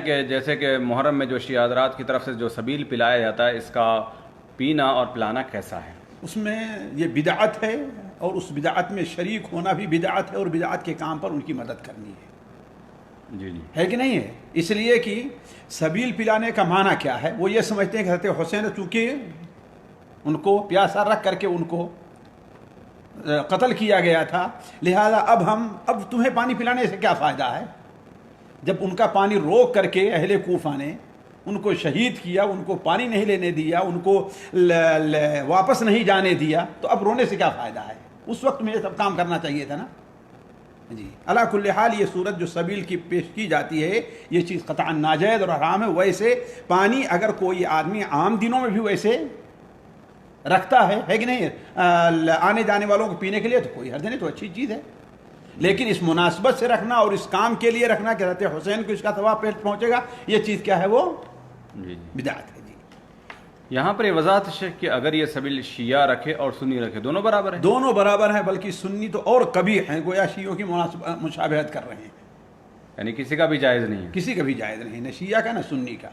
کہ جیسے کہ محرم میں جو شیعہ حضرات کی طرف سے جو سبیل پلایا جاتا ہے، اس کا پینا اور پلانا کیسا ہے؟ اس میں یہ بدعت ہے، اور اس بدعت میں شریک ہونا بھی بدعت ہے، اور بدعت کے کام پر ان کی مدد کرنی جی جی ہے کہ نہیں ہے؟ اس لیے کہ سبیل پلانے کا معنی کیا ہے؟ وہ یہ سمجھتے ہیں کہ حضرت حسین چونکہ ان کو پیاسا رکھ کر کے ان کو قتل کیا گیا تھا، لہذا اب تمہیں پانی پلانے سے کیا فائدہ ہے؟ جب ان کا پانی روک کر کے اہل کوفہ نے ان کو شہید کیا، ان کو پانی نہیں لینے دیا، ان کو واپس نہیں جانے دیا، تو اب رونے سے کیا فائدہ ہے؟ اس وقت میں یہ سب کام کرنا چاہیے تھا نا جی۔ علی کل حال یہ صورت جو سبیل کی پیش کی جاتی ہے، یہ چیز قطعا ناجائز اور حرام ہے۔ ویسے پانی اگر کوئی آدمی عام دنوں میں بھی ویسے رکھتا ہے کہ نہیں، آنے جانے والوں کو پینے کے لیے، تو کوئی حرج نہیں، تو اچھی چیز ہے۔ لیکن اس مناسبت سے رکھنا اور اس کام کے لیے رکھنا کہ حضرت حسین کو اس کا ثواب پہنچے گا، یہ چیز کیا ہے؟ وہ جی بدعت ہے جی۔ یہاں پر یہ وضاحت ہے کہ اگر یہ سبیل شیعہ رکھے اور سنی رکھے، دونوں برابر ہیں؟ دونوں برابر ہیں، بلکہ سنی تو اور قبیح ہیں، گویا شیعوں کی مشابہت کر رہے ہیں، یعنی کسی کا بھی جائز نہیں ہے؟ کسی کا بھی جائز نہیں، نہ شیعہ کا نہ سنی کا۔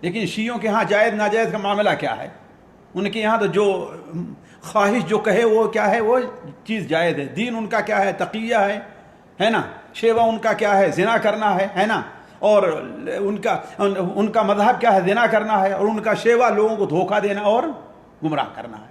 لیکن شیعوں کے ہاں جائز ناجائز کا معاملہ کیا ہے؟ ان کے یہاں تو جو خواہش جو کہے وہ کیا ہے، وہ چیز جائز ہے۔ دین ان کا کیا ہے؟ تقیہ ہے نا۔ شیوا ان کا کیا ہے؟ زنا کرنا ہے نا۔ اور ان کا مذہب کیا ہے؟ زنا کرنا ہے، اور ان کا شیوا لوگوں کو دھوکہ دینا اور گمراہ کرنا ہے۔